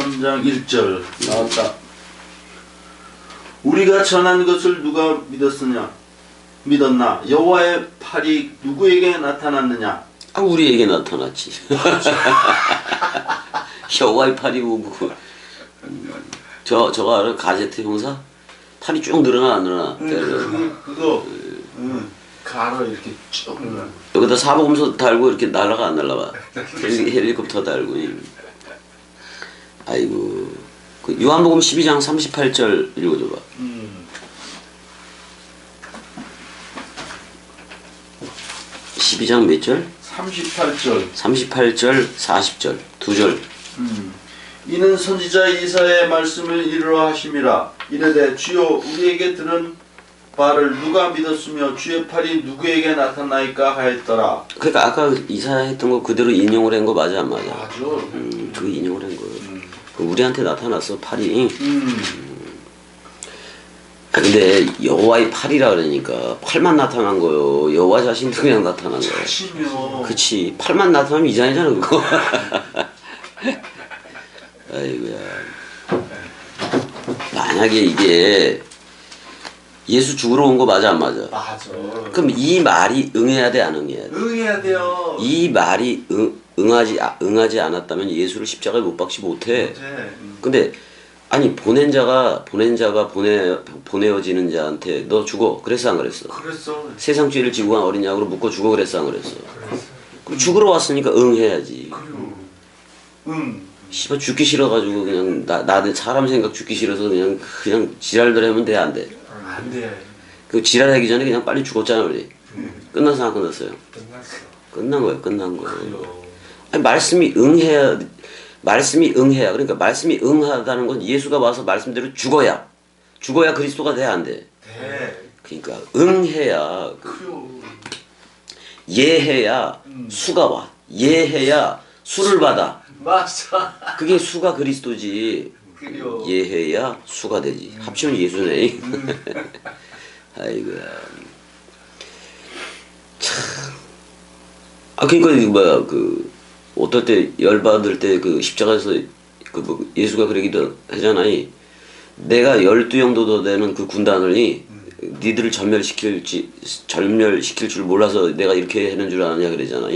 3장 1절 나왔다. 우리가 전한 것을 누가 믿었나? 여호와의 팔이 누구에게 나타났느냐? 아, 우리에게 나타났지. 여호와의 팔이 뭐고? 저거 알아? 가제트 형사? 팔이 쭉 늘어나 안 늘어나? 그거 가로 이렇게 쭉 여기다 사복음서 달고 이렇게 날아가 안 날아가? 헬리콥터 달고. 아이고. 그 요한복음 12장 38절 읽어줘봐. 12장 몇 절? 38절 38절, 40절, 두 절. 이는 선지자 이사야의 말씀을 이루려 하심이라. 이르되 주여 우리에게 들은 바를 누가 믿었으며 주의 팔이 누구에게 나타나이까 하였더라. 그러니까 아까 이사야 했던 거 그대로 인용을 한 거 맞아 안 맞아? 맞아. 그거 인용을 한 거예요. 그 우리한테 나타났어 팔이. 근데 여호와의 팔이라 그러니까 팔만 나타난 거요. 여호와 자신도 그냥 나타난 거야. 자신이요. 그치. 팔만 나타나면 이상이잖아 그거. 아이고야. 만약에 이게 예수 죽으러 온 거 맞아 안 맞아? 맞아. 그럼 이 말이 응해야 돼 안 응해야 돼? 응해야 돼요. 이 말이 응하지 않았다면 예수를 십자가에 못 박지 못해. 근데 아니 보낸 자가 보내어지는 자한테 너 죽어 그랬어 안 그랬어? 그랬어. 세상 죄를 지고 간 어린 양으로 묶어 죽어 그랬어 안 그랬어? 그럼 죽으러 왔으니까 응해야지. 씨발 죽기 싫어가지고 그냥 나는 사람 생각 죽기 싫어서 그냥 지랄들 하면 돼 안 돼? 안 돼. 그 지랄하기 전에 그냥 빨리 죽었잖아 우리. 끝났어 안 끝났어요? 끝났어. 끝난 거야 끝난 거. 아니 말씀이 응해야 그러니까 말씀이 응하다는 건 예수가 와서 말씀대로 죽어야 그리스도가 돼 안 돼? 돼. 그러니까 응해야 예해야 수가 와 예해야 수를 받아. 맞아. 그게 수가 그리스도지. 그래요. 예해야 수가 되지. 합치면 예수네. 아이고야. 참. 아 그러니까 이거 뭐야 그 어떨 때 열받을 때 그 십자가에서 그 뭐 예수가 그러기도 하잖아. 내가 12영도 더 되는 그 군단을 니들을 전멸시킬 줄 몰라서 내가 이렇게 하는 줄 아느냐 그러잖아.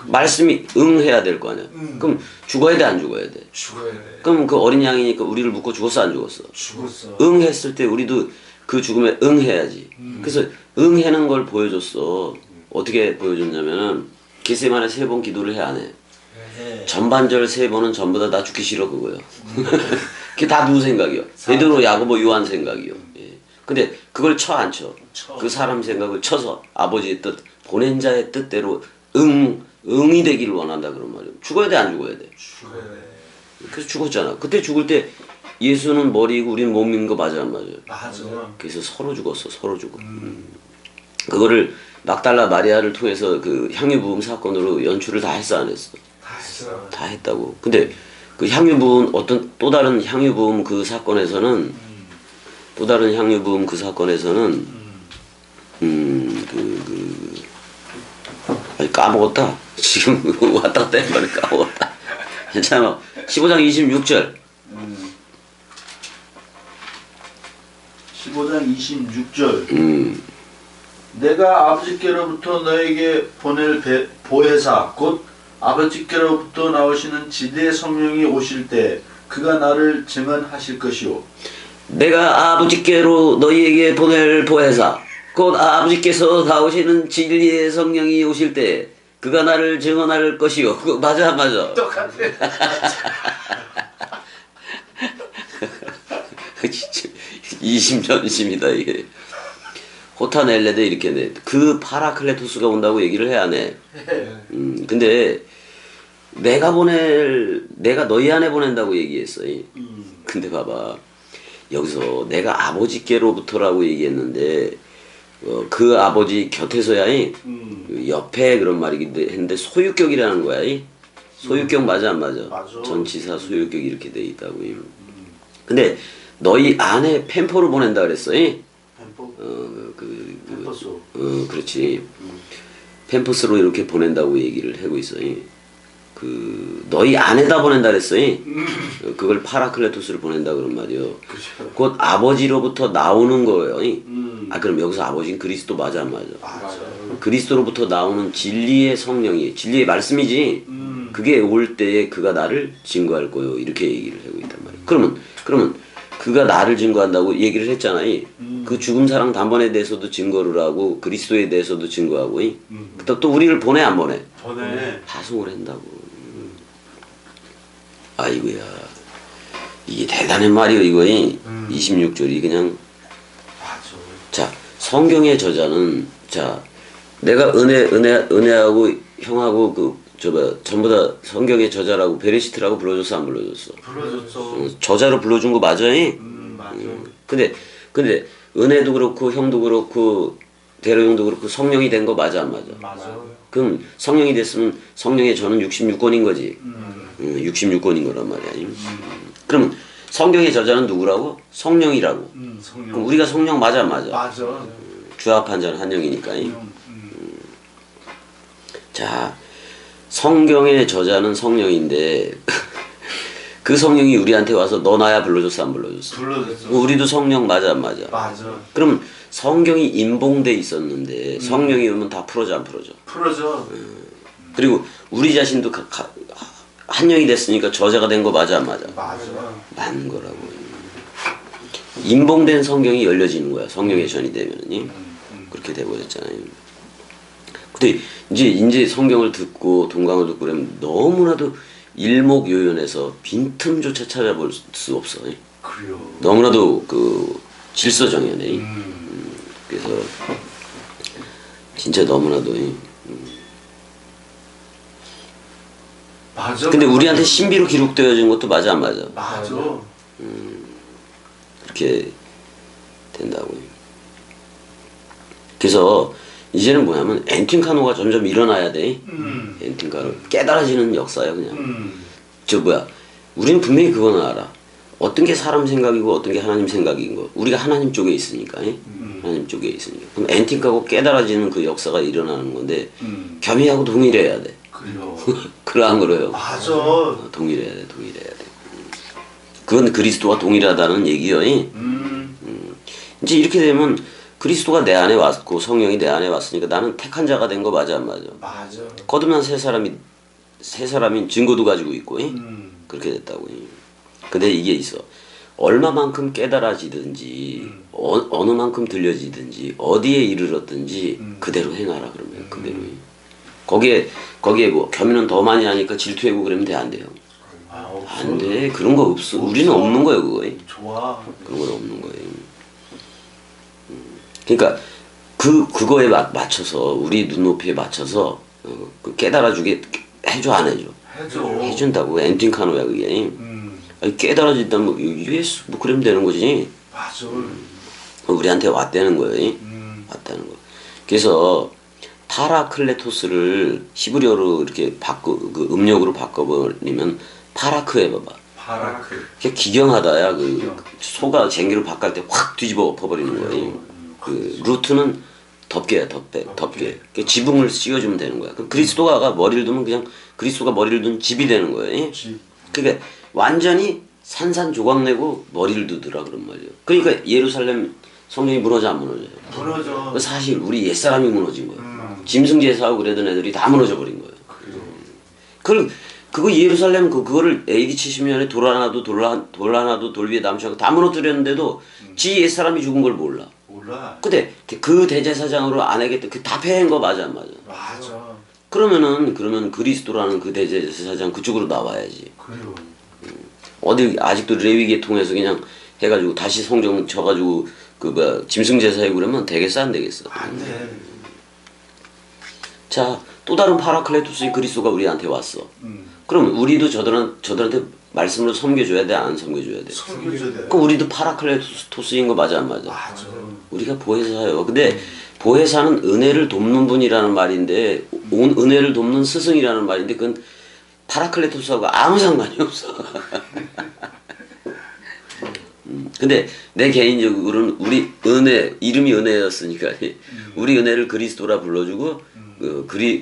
말씀이 응해야 될 거 아니야. 그럼 죽어야 돼 안 죽어야 돼? 죽어야 돼. 그럼 그 어린 양이니까 우리를 묶고 죽었어 안 죽었어? 죽었어. 응했을 때 우리도 그 죽음에 응해야지. 그래서 응하는 걸 보여줬어. 어떻게 보여줬냐면은 겟세마네 3번 기도를 해 안 해? 전반절 3번은 전부 다 나 죽기 싫어 그거야. 그게 다 누구 생각이요? 베드로, 야고보, 요한 생각이요. 예. 근데 그걸 쳐 안 쳐? 그 사람 생각을 쳐서 아버지의 뜻, 보낸 자의 뜻대로 응이 되기를 원한다 그런 말이에요. 죽어야 돼 안 죽어야 돼? 죽어야 돼. 그래서 죽었잖아. 그때 죽을 때 예수는 머리이고 우리는 몸인 거 맞아 안 맞아요? 맞아. 그래서 서로 죽었어. 서로 죽어. 그거를 막달라 마리아를 통해서 그 향유부음 사건으로 연출을 다 했어 안 했어? 다 했어. 다 했다고. 근데 그 향유부음 어떤 또 다른 향유부음 그 사건에서는 아니 까먹었다. 지금 왔다 갔다 해버려 까먹었다. 괜찮아. 15장 26절. 15장 26절. 내가 아버지께로부터 너에게 보낼 보혜사 곧 아버지께로부터 나오시는 지대의 성령이 오실 때 그가 나를 증언하실 것이요. 내가 아버지께로 너희에게 보낼 보혜사 곧 아버지께서 나오시는 진리의 성령이 오실 때 그가 나를 증언할 것이요. 그거 맞아 안 맞아? 똑같아. 진짜 이심전심이다 이게. 호타넬레데 이렇게 내. 그 파라클레토스가 온다고 얘기를 해야 안 해. 근데 내가 너희 안에 보낸다고 얘기했어. 근데 봐봐. 여기서 내가 아버지께로부터라고 얘기했는데 그 아버지 곁에서야 그 옆에 그런 말이긴 했는데 소유격이라는 거야. 소유격 맞아 안 맞아? 맞아. 전치사 소유격 이렇게 돼 있다고. 근데 너희 안에 펜포를 보낸다 그랬어. 펜포? 펜포스. 그렇지. 펜포스로 이렇게 보낸다고 얘기를 하고 있어. 그 너희 안에다 보낸다 그랬어. 그걸 파라클레토스를 보낸다 그런 말이요. 그렇죠. 곧 아버지로부터 나오는 거예요. 아 그럼 여기서 아버지는 그리스도 맞아 안 맞아? 맞아. 그리스도로부터 나오는 진리의 성령이 진리의 말씀이지. 그게 올 때에 그가 나를 증거할 거요. 이렇게 얘기를 하고 있단 말이에요. 그러면 그가 나를 증거한다고 얘기를 했잖아요. 그 죽음 사랑 단번에 대해서도 증거를 하고 그리스도에 대해서도 증거하고. 그다음 또 우리를 보내 안 보내? 보내. 파송을 한다고. 아이고야. 이게 대단한 말이요 이거. 26절이 그냥. 맞아. 자 성경의 저자는 자 내가 은혜하고 형하고 전부 다 성경의 저자라고 베레시트라고 불러줬어 안 불러줬어? 불러줬어. 저자로 불러준 거 맞아? 맞아. 근데 은혜도 그렇고 형도 그렇고 대로형도 그렇고 성령이 된 거 맞아 안 맞아? 맞아. 그럼 성령이 됐으면 성령의 저는 66권인 거지. 66권인 거란 말이야. 그럼 성경의 저자는 누구라고? 성령이라고. 성령. 그럼 우리가 성령 맞아 안 맞아? 맞아. 주합한 자는 한 영이니까. 자, 성경의 저자는 성령인데 그 성령이 우리한테 와서 너 나야 불러줬어 안 불러줬어? 불러줬어. 우리도 성령 맞아 안 맞아? 맞아. 그럼 성경이 임봉돼 있었는데 성령이 오면 다 풀어져 안 풀어져? 풀어줘. 그리고 우리 자신도 한 영이 됐으니까 저자가 된 거 맞아 안 맞아? 맞아. 맞는 거라고. 임봉된 성경이 열려지는 거야. 성령의 전이 되면은 그렇게 돼버렸잖아요. 근데 이제 성경을 듣고 동강을 듣고 그러면 너무나도 일목요연해서 빈틈조차 찾아볼 수 없어. 그래요. 너무나도 그 질서정연해. 그래서 진짜 너무나도. 맞아. 근데 우리한테 신비로 기록되어진 것도 맞아 안 맞아? 맞아. 그렇게 된다고요. 그래서 이제는 뭐냐면 엔틴카노가 점점 일어나야 돼. 엔틴카노 깨달아지는 역사야 그냥. 우리는 분명히 그거는 알아. 어떤 게 사람 생각이고 어떤 게 하나님 생각인 거. 우리가 하나님 쪽에 있으니까. 하나님 쪽에 있으니까. 그럼 엔틴카고 깨달아지는 그 역사가 일어나는 건데 겸이하고 동일해야 돼. 그래요. 그러한 거래요. 맞아. 동일해야 돼. 그건 그리스도와 동일하다는 얘기요. 이제 이렇게 되면 그리스도가 내 안에 왔고 성령이 내 안에 왔으니까 나는 택한 자가 된 거 맞아 안 맞아? 맞아. 거듭난 새 사람인 증거도 가지고 있고 그렇게 됐다고. 근데 이게 있어. 얼마만큼 깨달아지든지 어느 만큼 들려지든지 어디에 이르렀든지 그대로 행하라 그러면 그대로. 거기에 뭐 겸이는 더 많이 하니까 질투하고 그러면 돼 안 돼요? 아, 없어. 안 돼. 그런 거 없어. 우리는 없는 거예요 그거. 좋아. 그런 건 없는 거예요. 그러니까 그거에 맞춰서 우리 눈높이에 맞춰서 그 깨달아주게 해줘 안 해줘? 해줘. 해준다고. 엔틴카노야 그게. 아니, 깨달아진다면 뭐 그러면 되는 거지. 맞아. 우리한테 왔다는 거예요. 왔다는 거. 그래서 파라클레토스를 히브리어로 이렇게 그 음력으로 바꿔버리면 파라크 해봐봐. 파라크. 그게 기경하다야. 소가 쟁기를 바꿀 때 확 뒤집어 엎어버리는 거예요. 그 루트는 덮개야 덮개. 그 지붕을 씌워주면 되는 거야. 그럼 그리스도가 머리를 두면 그냥 그리스도가 머리를 둔 집이 되는 거예요. 그러니까 완전히 산산조각 내고 머리를 두더라 그런 말이에요. 그러니까 예루살렘 성전이 무너져 안 무너져요? 무너져. 사실 우리 옛사람이 무너진 거예요. 짐승제사하고 그러던 애들이 다 무너져 버린 거예요. 그거 예루살렘 그거를 AD 70년에 돌 하나도 돌 위에 남시하고 다 무너뜨렸는데도 지 옛사람이 죽은 걸 몰라. 몰라. 근데 그 대제사장으로 안 하겠다. 다 패한 거 맞아 안 맞아? 맞아. 그러면 그리스도라는 그 대제사장 그쪽으로 나와야지. 그래요. 어디 아직도 레위기 통해서 그냥 해가지고 다시 성경 쳐가지고 짐승 제사하고 그러면 되겠어 안 되겠어? 안 돼. 자, 또 다른 파라클레토스의 그리스도가 우리한테 왔어. 그럼 우리도 저들한테 말씀으로 섬겨줘야 돼, 안 섬겨줘야 돼? 섬겨줘야 돼. 그럼 우리도 파라클레토스인 거 맞아 안 맞아? 맞아. 우리가 보혜사예요. 근데 보혜사는 은혜를 돕는 분이라는 말인데 은혜를 돕는 스승이라는 말인데 그건 파라클레토스하고 아무 상관이 없어. 근데 내 개인적으로는 우리 이름이 은혜였으니까 우리 은혜를 그리스도라 불러주고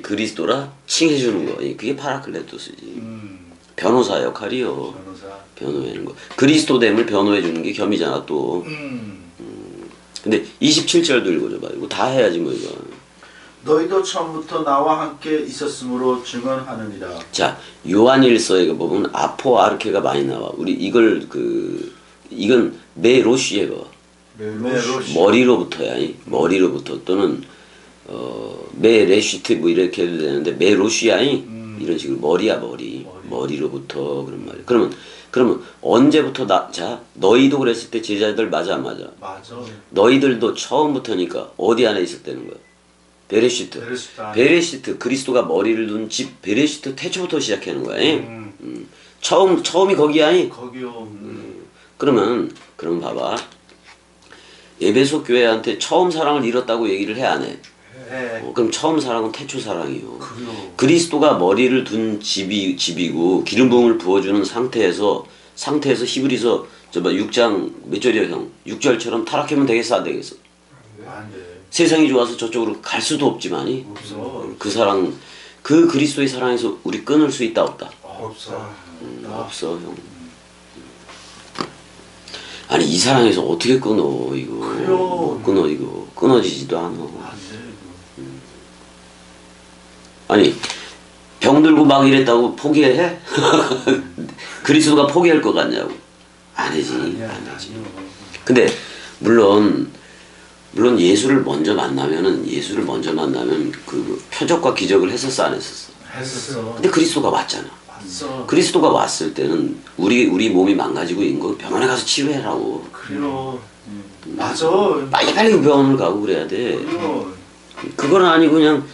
그리스도라 칭해주는 거. 그게 파라클레토스지. 변호사 역할이요. 변호사. 변호하는 거. 그리스도됨을 변호해주는 게 겸이잖아 또. 근데 27절도 읽어줘봐. 이거 다 해야지 뭐 이거. 너희도 처음부터 나와 함께 있었으므로 증언하느니라. 자, 요한일서에 보면 아포 아르케가 많이 나와. 우리 이걸 이건 메로시에가 메로시. 머리로부터야. 머리로부터 또는 메레시트 뭐 이렇게 해도 되는데 메로시아이 이런 식으로 머리로부터 그런 말이야. 그러면 언제부터 자 너희도 그랬을 때 제자들 맞아 안 맞아? 맞아. 너희들도 처음부터니까 어디 안에 있었다는 거야? 베레시트. 베레시트 그리스도가 머리를 둔 집 베레시트 태초부터 시작하는 거야. 처음이 거기야. 거기요. 그럼 봐봐. 에베소 교회한테 처음 사랑을 잃었다고 얘기를 해 안 해? 그럼 처음 사랑은 태초 사랑이요. 그래요. 그리스도가 머리를 둔 집이고 기름 부음을 부어주는 상태에서 히브리서 6장 몇 절이야 형? 6절처럼 타락하면 되겠어 안 되겠어? 안 돼. 세상이 좋아서 저쪽으로 갈 수도 없지만이 없어. 그 사랑 그 그리스도의 사랑에서 우리 끊을 수 있다 없다? 없어. 없어 형. 아니 이 사랑에서 어떻게 끊어 이거? 그래요. 끊어 이거 끊어지지도 않아. 안 돼. 아니 병 들고 막 이랬다고 포기해? 그리스도가 포기할 것 같냐고? 아니지. 안 되지. 근데 물론 예수를 먼저 만나면 그 표적과 기적을 했었어 안 했었어? 했었어. 근데 그리스도가 왔잖아. 왔어. 그리스도가 왔을 때는 우리 몸이 망가지고 있는 거 병원에 가서 치료해라고. 그래요. 맞아. 빨리 병원을 가고 그래야 돼. 그래요. 그건 아니고 그냥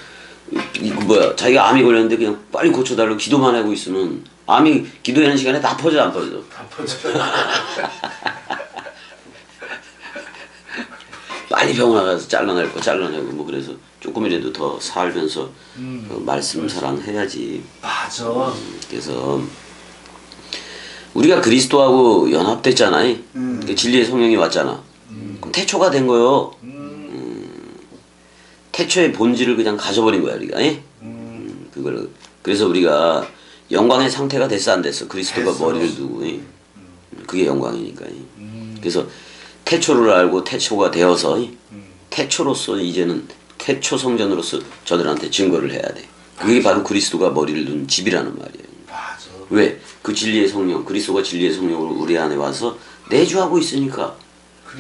자기가 암이 걸렸는데 그냥 빨리 고쳐달라고 기도만 하고 있으면 암이 기도하는 시간에 다 퍼져 안 퍼져? 다 퍼져. 빨리 병원 가서 잘라낼 거 잘라내고 뭐 그래서 조금이라도 더 살면서 말씀 사랑해야지. 맞아. 그래서 우리가 그리스도하고 연합됐잖아요. 그 진리의 성령이 왔잖아. 그럼 태초가 된 거요. 태초의 본질을 그냥 가져버린 거야 우리가. 그걸 그래서 우리가 영광의 상태가 됐어 안 됐어? 그리스도가 됐어. 머리를 두고 그게 영광이니까. 그래서 태초를 알고 태초가 되어서 태초로서 이제는 태초 성전으로서 저들한테 증거를 해야 돼. 그게 바로 그리스도가 머리를 둔 집이라는 말이에요. 맞아. 왜? 그 진리의 성령, 그리스도가 진리의 성령으로 우리 안에 와서 내주하고 있으니까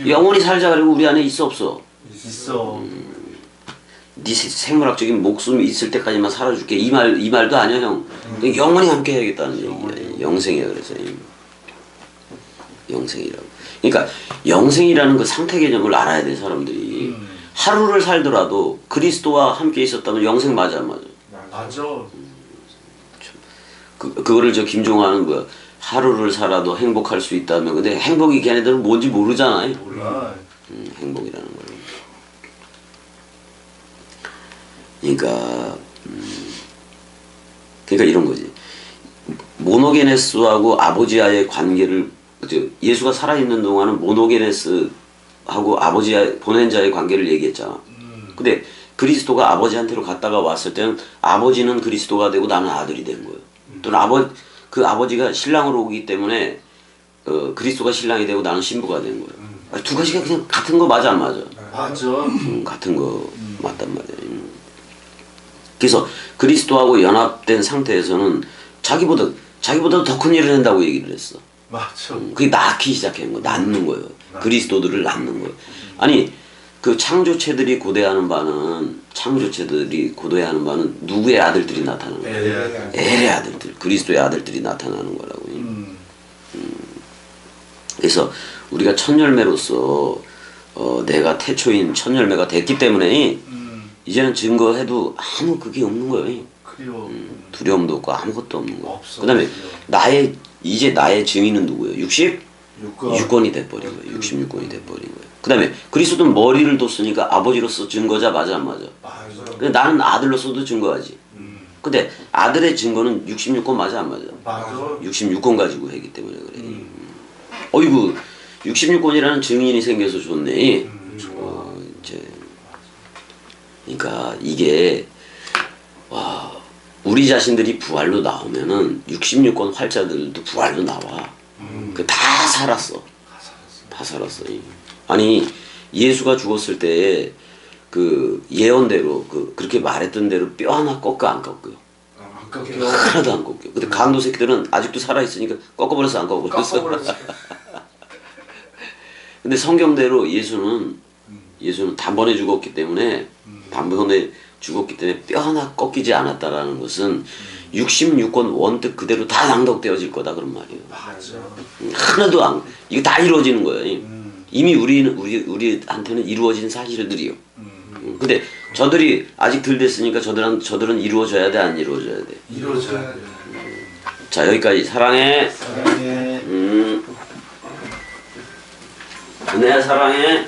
영원히 살자 그러고 우리 안에 있어 없어? 있어. 네 생물학적인 목숨이 있을 때까지만 살아줄게 이 말도 아니야 형. 영원히 함께 해야겠다는 얘기야. 영생이야 그래서 영생이라고. 그러니까 영생이라는 그 상태 개념을 알아야 돼 사람들이. 하루를 살더라도 그리스도와 함께 있었다면 영생 맞아 안 맞아? 맞아. 그거를 김종환은 뭐야? 하루를 살아도 행복할 수 있다면. 근데 행복이 걔네들은 뭔지 모르잖아요. 몰라. 행복이라는 걸. 그러니까 이런 거지. 모노게네스하고 아버지와의 관계를 예수가 살아있는 동안은 모노게네스하고 아버지와 보낸 자의 관계를 얘기했잖아. 근데 그리스도가 아버지한테로 갔다가 왔을 때는 아버지는 그리스도가 되고 나는 아들이 된 거예요. 또는 그 아버지가 신랑으로 오기 때문에 그리스도가 신랑이 되고 나는 신부가 된 거예요. 두 가지가 그냥 같은 거 맞아 안 맞아? 맞아. 같은 거 맞단 말이야. 그래서 그리스도하고 연합된 상태에서는 자기보다 더 큰 일을 한다고 얘기를 했어. 맞아. 그게 낳기 시작한 거, 낳는 거예요. 그리스도들을 낳는 거예요. 아니 그 창조체들이 고대하는 바는 누구의 아들들이 나타나는 거예요? 엘의 아들들, 그리스도의 아들들이 나타나는 거라고. 그래서 우리가 첫 열매로서 내가 태초인 첫 열매가 됐기 때문에 이제는 증거해도 아무 그게 없는 거예요. 그래요. 두려움도 없고 아무것도 없는 거예요. 없어. 그다음에 이제 나의 증인은 누구예요? 66권이 돼버린 거예요. 66권이 돼버린 거예요. 그다음에 그리스도는 머리를 뒀으니까 아버지로서 증거자 맞아 안 맞아? 맞아. 근데 나는 아들로서도 증거하지. 근데 아들의 증거는 66권 맞아 안 맞아? 맞아. 66권 가지고 하기 때문에 그래. 어이구 66권이라는 증인이 생겨서 좋네. 이제 그러니까 이게 우리 자신들이 부활로 나오면은 66권 활자들도 부활로 나와. 그 다 살았어. 다 살았어. 아니 예수가 죽었을 때에 그 예언대로 그렇게 말했던 대로 뼈 하나 꺾어 안 꺾어요. 안 깎여. 하나도 안 꺾여. 근데 강도 새끼들은 아직도 살아 있으니까 꺾어버렸어 안 꺾어버렸어. 근데 성경대로 예수는 단번에 죽었기 때문에 단번에 죽었기 때문에 뼈 하나 꺾이지 않았다라는 것은 66권 원뜻 그대로 다 낭독되어질 거다 그런 말이에요. 맞아. 하나도 안 이거 다 이루어지는 거예요. 이미 우리한테는 이루어진 사실들이요. 근데 저들이 아직 덜 됐으니까 저들은 이루어져야 돼 안 이루어져야 돼. 이루어져야 돼. 자 여기까지 사랑해. 사랑해. 은혜야 사랑해.